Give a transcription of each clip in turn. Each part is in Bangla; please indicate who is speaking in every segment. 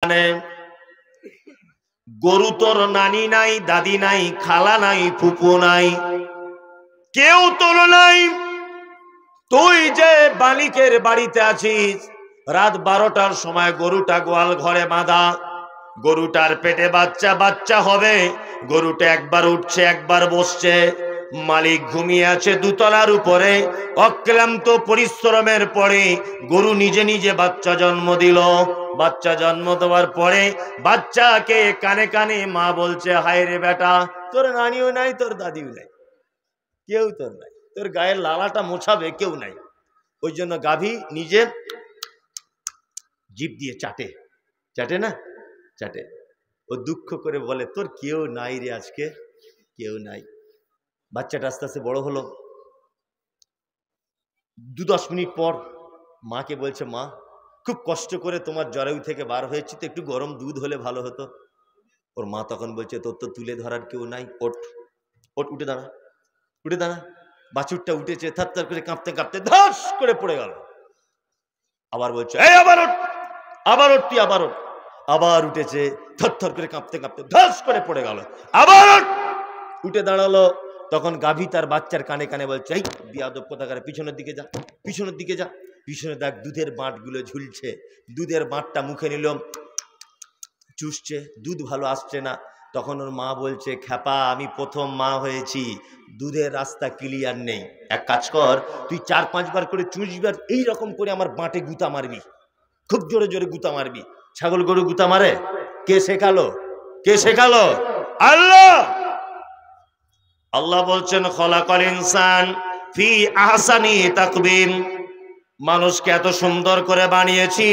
Speaker 1: মানে গরু তোর নানি নাই, দাদি নাই, খালা নাই, ফুপু নাই, কেউ তোর নাই। তুই যে বালিকের বাড়িতে আছিস, রাত 12টার সময় গরুটা গোয়াল ঘরে বাঁধা, গরুটার পেটে বাচ্চা বাচ্চা হবে। গরুটা একবার উঠছে একবার বসছে। মালিক ঘুমিয়ে আছে দুতলার উপরে। অক্লান্ত পরিশ্রমের পরে গরু নিজে নিজে বাচ্চা জন্ম দিল। বাচ্চা জন্ম দেওয়ার পরে বাচ্চাকে কানে কানে মা বলছে, হায় রে বেটা, তোর নানিও নাই, তোর দাদিও নাই, কেউ তোর নাই, তোর গায়ের লালাটা মোছাবে কেউ নাই। ওই জন্য গাভী নিজে জিভ দিয়ে চাটে, চাটে না, চাটে। ও দুঃখ করে বলে, তোর কেউ নাই রে, আজকে কেউ নাই। বাচ্চাটা আস্তে আস্তে বড় হলো। 2-10 মিনিট পর মাকে বলছে, মা, খুব কষ্ট করে তোমার জরায়ু থেকে বার হয়েছি, তো একটু গরম দুধ হলে ভালো হতো। ওর মা তখন বলছে, তোর তো তুলে ধরার কেউ নাই, ওঠ ওঠ, উঠে দাঁড়া, উঠে দাঁড়া। বাছুরটা উঠেছে, থার করে কাঁপতে কাঁপতে ধস করে পড়ে গেল। আবার বলছে, এই আবার ওঠ, আবার ওঠ, তুই আবার ওঠ। আবার উঠেছে, থর করে কাঁপতে কাঁপতে ধস করে পড়ে গেল। আবার ওঠ, উঠে দাঁড়ালো। তখন গাভী তার বাচ্চার কানে কানে বলছে, এই বিয়াদব কোথাকারে, পিছনের দিকে যা, পিছনের দিকে যা। পিছনে দেখ দুধের বাঁটগুলো ঝুলছে। দুধের বাঁটটা মুখে নিল, চুষছে, দুধ ভালো আসছে না। তখন ওর মা বলছে, খ্যাপা, আমি প্রথম মা হয়েছি, দুধের রাস্তা ক্লিয়ার নেই। এক কাজ কর, তুই 4-5 বার করে চুষবার, এইরকম করে আমার বাঁটে গুতা মারবি, খুব জোরে জোরে গুতা মারবি। ছাগল গরু গুতা মারে? কে শেখালো? কে শেখালো? আল্লাহ। আল্লাহ বলছেন, খলাকাল ইনসান ফি আহসানি তাকবীম। মানুষকে এত সুন্দর করে বানিয়েছি।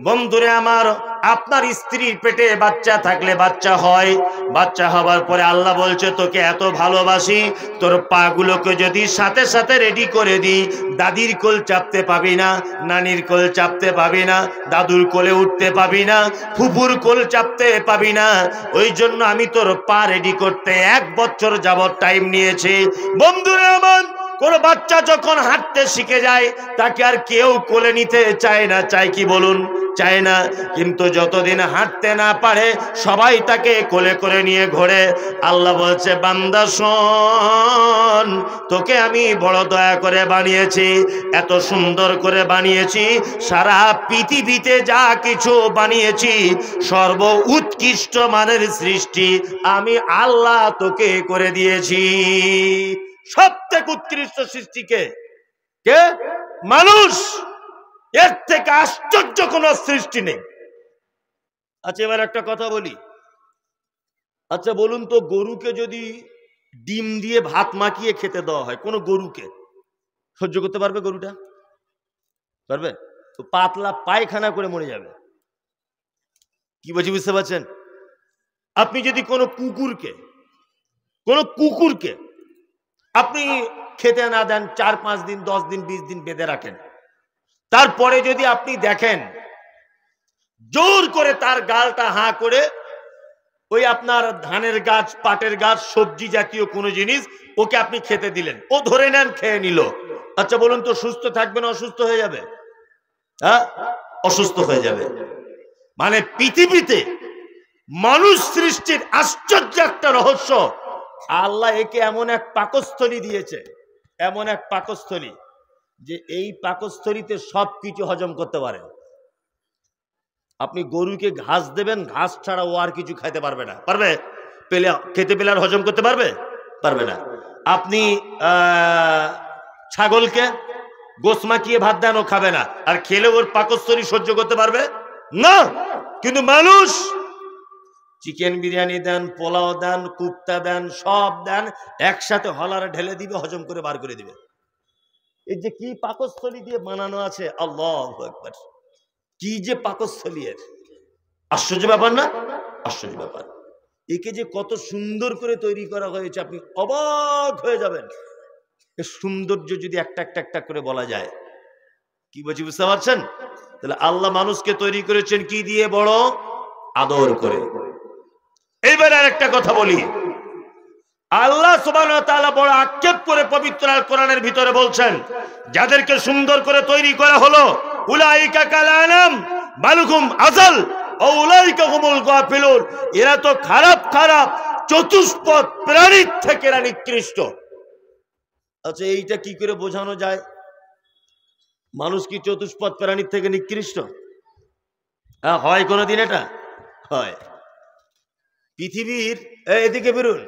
Speaker 1: বন্ধুরে আমার, আপনার স্ত্রীর পেটে বাচ্চা থাকলে বাচ্চা হয়। বাচ্চা হওয়ার পরে আল্লাহ বলছে, তোকে এত ভালোবাসি, তোর পাগুলোকে যদি সাথে সাথে রেডি করে দিই, দাদির কোল চাপতে পাবি না, নানির কোল চাপতে পাবি না, দাদুর কোলে উঠতে পাবি না, ফুপুর কোল চাপতে পাবি না। ওই জন্য আমি তোর পা রেডি করতে 1 বছর যাবত টাইম নিয়েছি। বন্ধুরে আমার, কোন বাচ্চা যখন হাঁটতে শিখে যায়, তাকে আর কেউ কোলে নিতে চায় না, চায় কি বলুন? চায় না। কিন্তু যতদিন হাঁটতে না পারে, সবাই তাকে কোলে করে নিয়ে ঘোরে। আল্লাহ বলছে, বান্দা শোন, তোকে আমি বড় দয়া করে বানিয়েছি, এত সুন্দর করে বানিয়েছি। সারা পৃথিবীতে যা কিছু বানিয়েছি, সর্ব উৎকৃষ্ট মানের সৃষ্টি আমি আল্লাহ তোকে করে দিয়েছি। সবথেকে উৎকৃষ্ট সৃষ্টিকে কে? মানুষ। এর থেকে আশ্চর্য কোন সৃষ্টি নেই। আচ্ছা, এবার একটা কথা বলি। আচ্ছা বলুন তো, গরুকে যদি ডিম দিয়ে ভাত মাখিয়ে খেতে দেওয়া হয়, কোন গরুকে সহ্য করতে পারবে? গরুটা পারবে? তো পাতলা পায়খানা করে মরে যাবে। কি বলছি বুঝতে পারছেন? আপনি যদি কোনো কুকুরকে আপনি খেতে না দেন, 4-5 দিন, 10 দিন, 20 দিন বেঁধে রাখেন, তারপরে যদি আপনি দেখেন জোর করে তার গালটা হাঁ করে ওই আপনার ধানের গাছ, পাটের গাছ, সবজি জাতীয় কোনো জিনিস ওকে আপনি খেতে দিলেন, ও ধরে নেন খেয়ে নিল, আচ্ছা বলুন তো সুস্থ থাকবে না অসুস্থ হয়ে যাবে? হ্যাঁ, অসুস্থ হয়ে যাবে। মানে পৃথিবীতে মানুষ সৃষ্টির আশ্চর্য একটা রহস্য। আল্লাহ একে এমন এক পাকস্থলী দিয়েছে, এমন এক পাকস্থলী, যে এই পাকস্থলীতে সবকিছু হজম করতে পারে। আপনি গরুকে ঘাস দেবেন, ঘাস ছাড়া ও আর কিছু খাইতে পারবে না। পারবে? পেলে খেতে পেলে আর হজম করতে পারবে? পারবে না। আপনি ছাগলকে গোস মাখিয়ে ভাত দেন, ও খাবে না, আর খেলে ওর পাকস্থলী সহ্য করতে পারবে না। কিন্তু মানুষ চিকেন বিরিয়ানি দেন, পোলাও দেন, কুপ্তা দেন, সব দেন, একসাথে হলারে ঢেলে দিবে, হজম করে বার করে দিবে। এই যে কি পাকস্থলী দিয়ে বানানো আছে, আল্লাহু আকবার, কি যে পাকস্থলী! এর আশ্চর্য ব্যাপার না? আশ্চর্য ব্যাপার। একে যে কত সুন্দর করে তৈরি করা হয়েছে, আপনি অবাক হয়ে যাবেন। এর সৌন্দর্য যদি একটা একটা একটা করে বলা যায়। কি বলছি বুঝতে পারছেন? তাহলে আল্লাহ মানুষকে তৈরি করেছেন কি দিয়ে? বড় আদর করে। এইবার আর একটা কথা বলি। আল্লাহ সুবহানাহু ওয়া তাআলা বড় আক্ষেপ করে পবিত্র আল কোরআনের ভিতরে বলছেন, যাদেরকে সুন্দর করে তৈরি করা হলো, উলাইকা কাল আনাম বালুকুম আযাল, আউলাইকা হুমুল গাফিলুন, এরা তো খারাপ খারাপ চতুষ্পদ প্রাণীর থেকে এরা নিকৃষ্ট। আচ্ছা, এইটা কি করে বোঝানো যায়? মানুষ কি চতুষ্পদ প্রাণীর থেকে নিকৃষ্ট? হয় কোনোদিন এটা? হয়? পৃথিবীর, এদিকে বেরুন,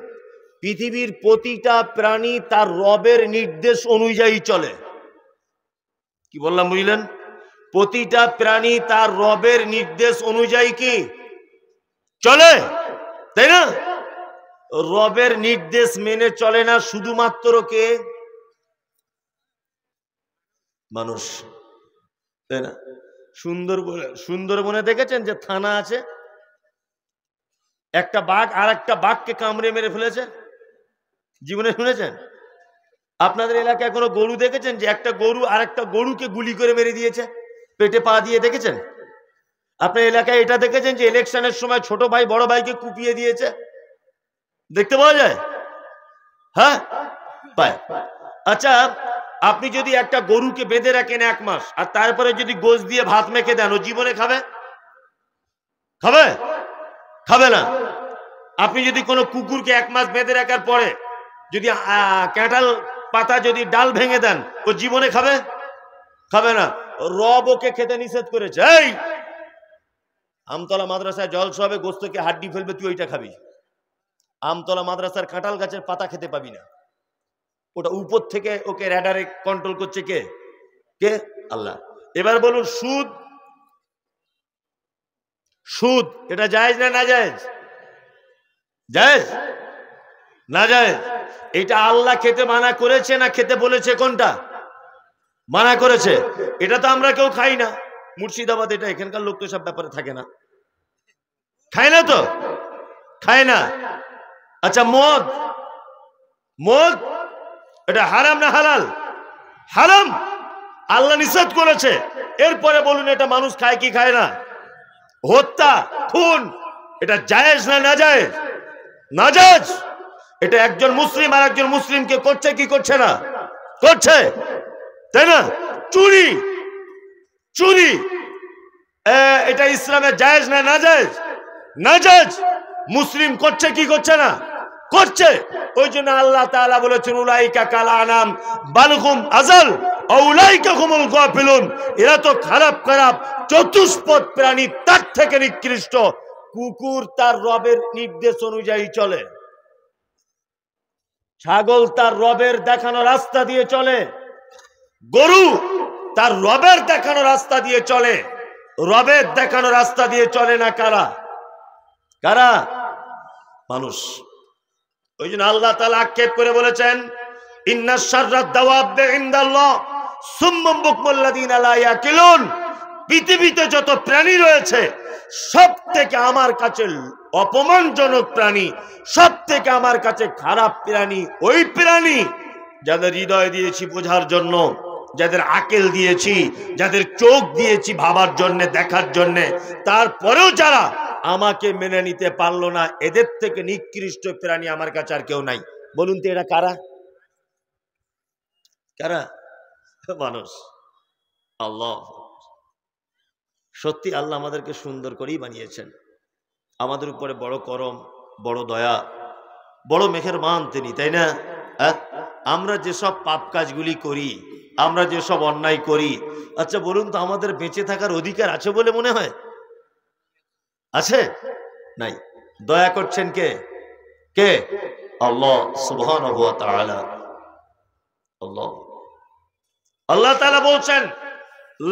Speaker 1: পৃথিবীর প্রতিটা প্রাণী তার রবের নির্দেশ অনুযায়ী চলে। কি বললাম বুঝলেন? প্রতিটা প্রাণী তার রবের নির্দেশ অনুযায়ী কি চলে, তাই না? রবের নির্দেশ মেনে চলে না শুধুমাত্র কে? মানুষ, তাই না? সুন্দরবনে দেখেছেন যে থানা আছে, একটা বাঘ আর একটা বাঘকে কামড়ে মেরে ফেলেছে, জীবনে শুনেছেন? আপনাদের এলাকায় কোনো গরু দেখেছেন যে একটা গরু আর একটা গরুকে গুলি করে মেরে দিয়েছে, পেটে পা দিয়ে? দেখেছেন? আপনার এলাকায় এটা দেখেছেন যে ইলেকশনের সময় ছোট ভাই বড় ভাইকে কুপিয়ে দিয়েছে? দেখতে পাওয়া যায়? হ্যাঁ, পায়। আচ্ছা, আপনি যদি একটা গরুকে বেঁধে রাখেন 1 মাস আর তারপরে যদি গোশ দিয়ে ভাত মেখে দেন, ও জীবনে খাবে? খাবে? খাবে না। আপনি যদি কোনো কুকুরকে 1 মাস বেঁধে রাখার পরে যদি ক্যাঁঠাল পাতা যদি ডাল ভেঙে দেন, ও জীবনে খাবে? খাবে না। রব ওকে খেতে নিষেধ করেছে। এই আমতলা মাদ্রাসায় জলসা হবে, গোস্তকে হাড্ডি ফেলবে, তুই ওইটা খাবি। আমতলা মাদ্রাসার কাঁঠাল গাছের পাতা খেতে পাবি না। ওটা উপর থেকে ওকে র্যাডারে কন্ট্রোল করছে কে? কে? আল্লাহ। এবার বলুন, সুদ, সুদ এটা জায়েজ না না জায়েজ? জায়েজ না জায়েজ? এটা আল্লাহ খেতে মানা করেছে না খেতে বলেছে? কোনটা মানা করেছে? এটা তো আমরা কেউ খাই না। মুর্শিদাবাদ, এটা এখানকার লোক তো সব ব্যাপারে থাকে না, খায় না তো, খায় না। আচ্ছা, মদ, মদ এটা হারাম না হালাল? হারাম, আল্লাহ নিষেধ করেছে। এরপরে বলুন, এটা মানুষ খায় কি খায় না? হত্যা, খুন, এটা জায়েজ না না জায়েজ? না জায়েজ। এটা একজন মুসলিম আর একজন মুসলিমকে করছে কি করছে না? করছে, তাই না? চুরি, চুরি এটা ইসলামে জায়েজ না না জায়েজ? না জায়েজ। মুসলিম করছে কি করছে না? করছে। ওই জন্য আল্লাহ তাআলা বলেছেন, উলাইকা কাল আনাম বাল হুম আযাল আউলাইকা হুমুল গাফিলুন, এরা তো খারাপ খারাপ চতুষ্পদ প্রাণী, তার থেকে নিকৃষ্ট। কুকুর তার রবের নির্দেশ অনুযায়ী চলে, ছাগল তার রবের দেখানো রাস্তা দিয়ে চলে, গরু তার রবের দেখানো রাস্তা দিয়ে চলে। রবের দেখানো রাস্তা দিয়ে চলে না কারা? কারা? মানুষ। ওই জন্য আল্লাহ তাআলা আক্ষেপ করে বলেছেন, ইন্না শাররাদ দাওয়াবি ইনদাল্লাহ সুম্মুম বুকমুল্লাযিনা লা ইয়াকিলুন, পৃথিবীতে যত প্রাণী রয়েছে সব থেকে আমার কাছে অপমানজনক প্রাণী, সব থেকে আমার কাছে খারাপ প্রাণী ওই প্রাণী যাদের হৃদয় দিয়েছি বোঝার জন্য, যাদের আকেল দিয়েছি, যাদের চোখ দিয়েছি ভাবার জন্য, দেখার জন্য, তারপরেও যারা আমাকে মেনে নিতে পারলো না, এদের থেকে নিকৃষ্ট প্রাণী আমার কাছে আর কেউ নাই। বলুন তো এরা কারা? কারা? মানুষ। আল্লাহ, সত্যি আল্লাহ আমাদেরকে সুন্দর করেই বানিয়েছেন। আমাদের উপরে বড় করম, বড় দয়া, বড় মেহেরবান তিনি, তাই না? আমরা যেসব পাপ কাজগুলি করি, আমরা যেসব অন্যায় করি, আচ্ছা বলুন তো আমাদের বেঁচে থাকার অধিকার আছে বলে মনে হয়? আছে? নাই। দয়া করছেন কে? কে? আল্লাহ সুবহানাহু ওয়া তাআলা। আল্লাহ, আল্লাহ তাআলা বলছেন,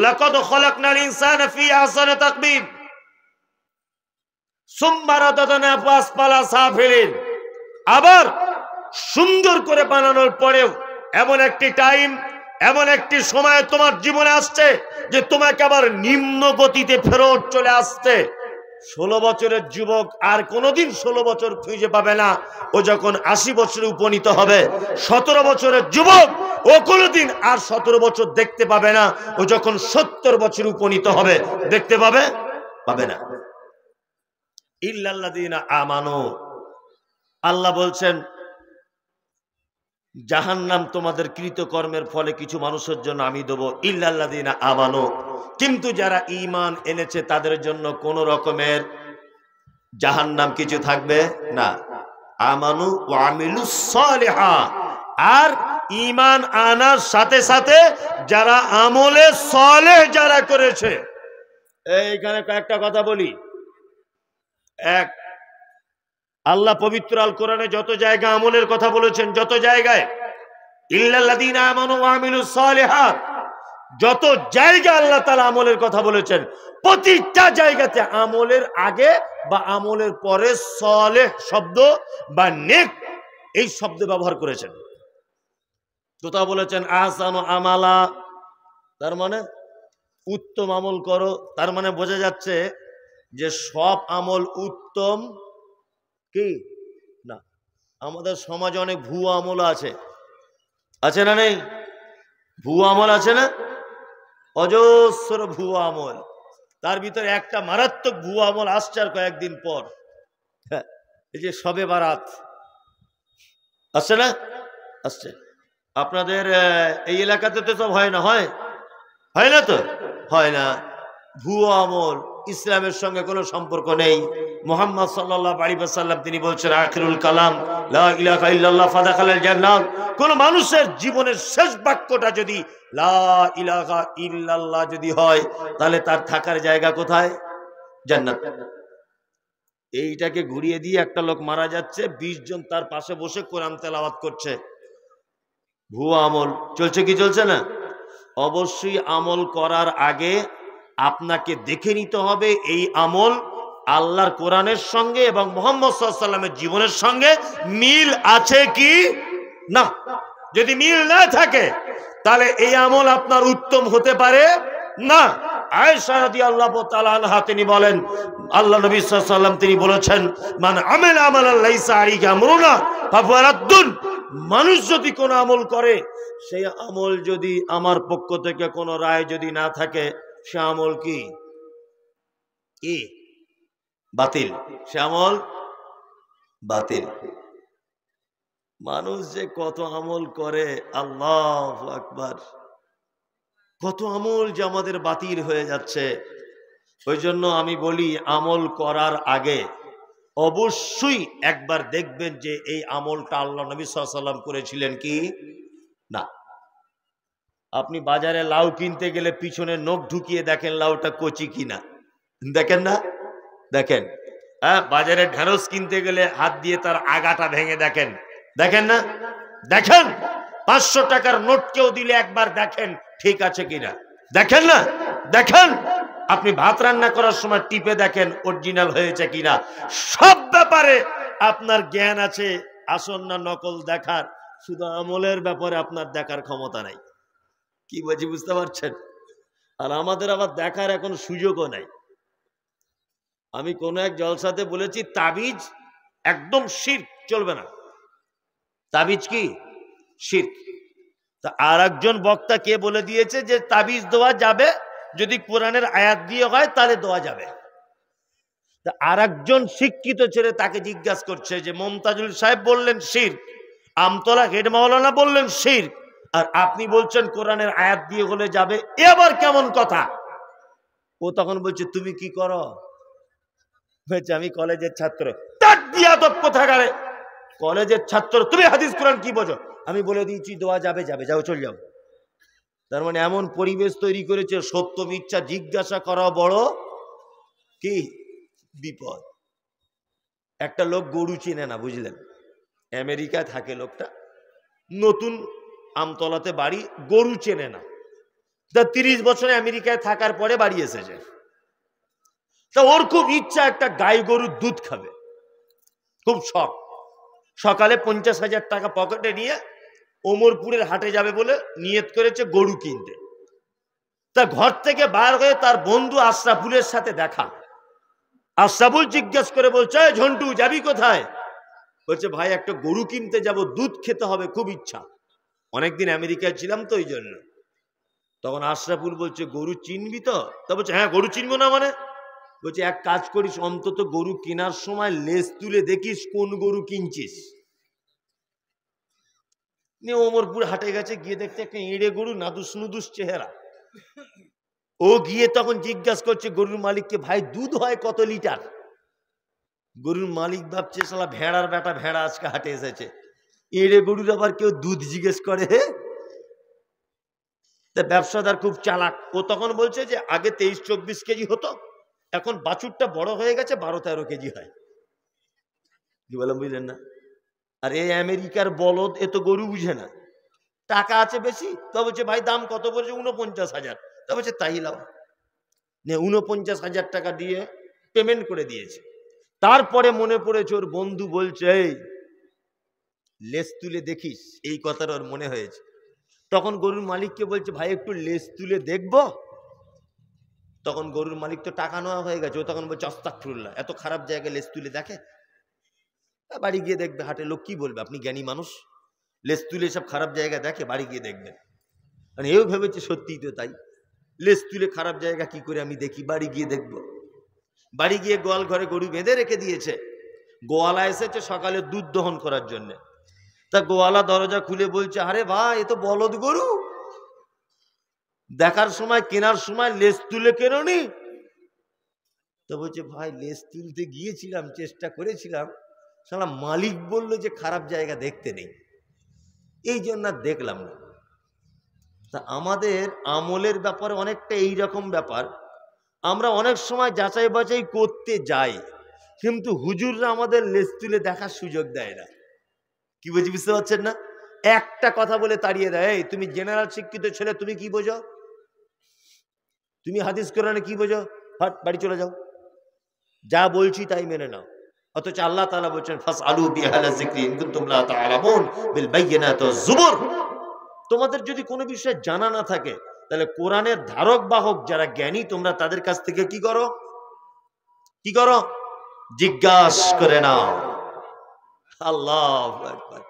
Speaker 1: লাকাদ খালাকনাল ইনসানা ফি আহসানি তাকবীম সুম্মা রাদাদনাহু আসফালা সাফিলিন। আবার সুন্দর করে বানানোর পরেও এমন একটি টাইম, এমন একটি সময় তোমার জীবনে আসছে যে তোমাকে আবার নিম্ন গতিতে ফেরত চলে আসছে। 16 বছরের যুবক আর কোনোদিন 16 বছর খুঁজে পাবে না, ও যখন 80 বছরে উপনীত হবে। 17 বছরের যুবক ও কোনোদিন আর 17 বছর দেখতে পাবে না, ও যখন 70 বছরে উপনীত হবে দেখতে পাবে? পাবে না। ইল্লাল্লাযীনা আমানু, আল্লাহ বলছেন জাহান্নাম তোমাদের কৃতকর্মের ফলে কিছু মানুষের জন্য আমি দেবো ইল্লাল্লাযিনা আমানু, কিন্তু যারা ঈমান এনেছে তাদের জন্য কোন রকমের জাহান্নাম কিছু থাকবে না। আমানু ওয়া আমিলুস সালিহা, আর ঈমান আনার সাথে সাথে যারা আমলে সালেহ যারা করেছে। এইখানে কয়েকটা কথা বলি। এক, আল্লাহ পবিত্র আল কোরআনে যত জায়গা আমলের কথা বলেছেন, যত জায়গায় ইল্লাল্লাযীনা আমানু ওয়া আমিলুস সালিহাত, যত জায়গা আল্লাহ তাআলা আমলের কথা বলেছেন, প্রতিটা জায়গাতে আমলের আগে বা আমলের পরে সালেহ শব্দ বা নেক এই শব্দ ব্যবহার করেছেন। কোথাও বলেছেন আহসানু আমালা, তার মানে উত্তম আমল করো। তার মানে বোঝা যাচ্ছে যে সব আমল উত্তম কি না। আমাদের সমাজে অনেক ভুয়া আমল আছে, আছে না নেই? ভুয়া আমল আছে না? অজস্র ভুয়া আমল। তার ভিতরে একটা মারাত্মক ভুয়া আমল আসছে আর কয়েকদিন পর, এই যে শবে বারাত আসছে না? আসছে। আপনাদের এই এলাকাতে তো সব হয় না, হয় না তো? হয় না। ভুয়া আমল, ইসলামের সঙ্গে কোনো সম্পর্ক নেই। মুহাম্মদ সাল্লাল্লাহু আলাইহি ওয়াসাল্লাম তিনি বলছেন আখিরুল কালাম লা ইলাহা ইল্লাল্লাহ ফাদাখালাল জান্নাহ। কোন মানুষের জীবনের শেষ বাক্যটা যদি লা ইলাহা ইল্লাল্লাহ যদি হয়, তাহলে তার থাকার জায়গা কোথায়? জান্নাত। এইটাকে ঘুরিয়ে দিয়ে একটা লোক মারা যাচ্ছে, 20 জন তার পাশে বসে কোরআন তেলাওয়াত করছে। ভুয়া আমল চলছে কি চলছে না? অবশ্যই আমল করার আগে আপনাকে দেখে নিতে হবে এই আমল আল্লাহর কোরআনের সঙ্গে এবং মুহাম্মদ সাল্লাল্লাহু আলাইহি ওয়াসাল্লামের জীবনের সঙ্গে মিল আছে কি না। যদি মিল না থাকে তাহলে এই আমল আপনার উত্তম হতে পারে না। আয়েশা রাদিয়াল্লাহু তাআলা আনহা তিনি বলেন, আল্লাহ নবী সাল্লাল্লাহু আলাইহি ওয়াসাল্লাম তিনি বলেছেন, মান আমিলা আমালান লাইসা আলাইহি আমরুনা ফাহুয়া রাদ্দুন। মানুষ যদি কোনো আমল করে, সেই আমল যদি আমার পক্ষ থেকে কোনো রায় যদি না থাকে, সে আমল কি বাতিল, সে আমল বাতিল। মানুষ যে কত আমল করে, আল্লাহু আকবার, কত আমল যে আমাদের বাতিল হয়ে যাচ্ছে। ওই জন্য আমি বলি আমল করার আগে অবশ্যই একবার দেখবেন যে এই আমলটা আল্লাহ নবী সাল্লাল্লাহু আলাইহি ওয়াসাল্লাম করেছিলেন কি না। আপনি বাজারে লাউ কিনতে গেলে পিছনে নখ ঢুকিয়ে দেখেন লাউটা কচি কিনা, দেখেন না? দেখেন। হ্যাঁ, বাজারে ঢেঁড়স কিনতে গেলে হাত দিয়ে তার আগাটা ভেঙে দেখেন, দেখেন না? দেখেন। 500 টাকার নোটকেও দিলে একবার দেখেন ঠিক আছে কিনা, দেখেন না? দেখেন। আপনি ভাত রান্না করার সময় টিপে দেখেন অরিজিনাল হয়েছে কিনা। সব ব্যাপারে আপনার জ্ঞান আছে, আসল না নকল দেখার। শুধু আমলের ব্যাপারে আপনার দেখার ক্ষমতা নাই। কি বলছি বুঝতে পারছেন? আর আমাদের আবার দেখার এখন সুযোগও নাই। আমি কোন এক জলসাতে বলেছি তাবিজ একদম শিরক, চলবে না। তাবিজ কি শিরক। তা আর একজন বক্তা কে বলে দিয়েছে যে তাবিজ দেওয়া যাবে, যদি কোরআনের আয়াত দিয়ে হয় তাহলে দেওয়া যাবে। তা আর একজন শিক্ষিত ছেলে তাকে জিজ্ঞাসা করছে যে মমতাজুল সাহেব বললেন শিরক, আমতলা হেড মাওলানা বললেন শিরক, আর আপনি বলছেন কোরআনের আয়াত দিয়ে হলে যাবে, এবার কেমন কথা? ও তখন বলছে তুমি কি করো? বলছে আমি কলেজের ছাত্র। তার বিয়াদব কোথাকারে, কলেজের ছাত্র, তুমি হাদিস কোরআন কি বোঝো? আমি বলে দিয়েছি দেওয়া যাবে, যাবে, যাও চলে যাও। তার মানে এমন পরিবেশ তৈরি করেছে, সত্য মিথ্যা জিজ্ঞাসা করা বড় কি বিপদ। একটা লোক গরু চিনে না, বুঝলেন? আমেরিকায় থাকে লোকটা, নতুন আমতলাতে বাড়ি, গরু চেনে না। তা 30 বছরে আমেরিকায় থাকার পরে বাড়ি এসেছে। তা ওর খুব ইচ্ছা একটা গাই গরুর দুধ খাবে, খুব শখ। সকালে 50,000 টাকা পকেটে নিয়ে ওমরপুরের হাটে যাবে বলে নিয়ত করেছে গরু কিনতে। তা ঘর থেকে বার হয়ে তার বন্ধু আশরাফুলের সাথে দেখা। আশরাফুল জিজ্ঞাসা করে বলছে ঝন্টু যাবি কোথায়? বলছে ভাই একটা গরু কিনতে যাব, দুধ খেতে হবে, খুব ইচ্ছা। অনেকদিন আমেরিকায় ছিলাম তো ওই জন্য। তখন আশরাফুল বলছে গরু চিনবি তো? তা বলছে হ্যাঁ, গরু চিনবো না মানে? বলছে এক কাজ করিস, অন্তত গরু কেনার সময় লেজ তুলে দেখিস কোন গরু কিনছিস। নিয়ে ওমরপুর হাটে গেছে, গিয়ে দেখতে একটা এঁড়ে গরু, নাদুস নুদুস চেহারা। ও গিয়ে তখন জিজ্ঞাসা করছে গরুর মালিককে, ভাই দুধ হয় কত লিটার? গরুর মালিক ভাবছে শালা ভেড়ার বেটা, ভেড়া আজকে হাটে এসেছে, এঁড়ে গরুর আবার কেউ দুধ জিজ্ঞেস করে? তা ব্যবসাদার খুব চালাক, ও তখন বলছে যে আগে 23-24 কেজি হতো, এখন বাছুরটা বড় হয়ে গেছে, 12-13 কেজি হয়। কি বললাম বুঝলেন না? আর এই আমেরিকার বলদ, এ তো গরু বুঝে না, টাকা আছে বেশি, তো বলছে ভাই দাম কত? বলছে 49,000। তা বলছে তাই লাও, 49,000 টাকা দিয়ে পেমেন্ট করে দিয়েছে। তারপরে মনে পড়েছে ওর বন্ধু বলছে, এই লেজ তুলে দেখিস, এই কথাটা ওর মনে হয়েছে। তখন গরুর মালিককে বলছে, ভাই একটু লেজ তুলে দেখবো? তখন গরুর মালিক তো টাকা নেওয়া হয়ে গেছে, ও তখন বলছে আস্তাগফিরুল্লাহ, এত খারাপ জায়গায় লেজ তুলে দেখে? বাড়ি গিয়ে দেখবে, হাটে লোক কি বলবে, আপনি জ্ঞানী মানুষ, লেজ তুলে সব খারাপ জায়গা দেখে? বাড়ি গিয়ে দেখবেন। মানে এও ভেবেছে সত্যিই তো তাই, লেজ তুলে খারাপ জায়গা কি করে আমি দেখি, বাড়ি গিয়ে দেখব। বাড়ি গিয়ে গোয়াল ঘরে গরু বেঁধে রেখে দিয়েছে, গোয়ালা এসেছে সকালে দুধ দহন করার জন্য। তা গোয়ালা দরজা খুলে বলছে, আরে ভাই এ তো বলদ গরু, দেখার সময় কেনার সময় লেজ তুলে কেননি? তো বলছে, ভাই লেজ তুলতে গিয়েছিলাম, চেষ্টা করেছিলাম, সালা মালিক বলল যে খারাপ জায়গা দেখতে নেই, এই জন্য দেখলাম না। তা আমাদের আমলের ব্যাপারে অনেকটা এইরকম ব্যাপার, আমরা অনেক সময় যাচাই বাছাই করতে যাই, কিন্তু হুজুররা আমাদের লেজ তুলে দেখার সুযোগ দেয় না। কি বুঝি, বুঝতে পারছেন না? একটা কথা বলে তাড়িয়ে দেয়, এই তুমি জেনারেল শিক্ষিত ছেলে, তুমি কি বোঝো? তুমি হাদিস কোরআনে কি বোঝো? হট, বাড়ি চলে যাও, যা বলছি তাই মেনে নাও। অথচ আল্লাহ তাআলা বলছেন, ফাসআলু বিআহলি যিকরি ইন কুনতুম লা তা'লামুন বিল বাইয়িনাতি ওয়াজ জুবুর। তোমাদের যদি কোনো বিষয় জানা না থাকে, তাহলে কোরআনের ধারক বাহক যারা জ্ঞানী, তোমরা তাদের কাছ থেকে কি করো? কি করো? জিজ্ঞাসা করে নাও। আল্লাহু আকবার।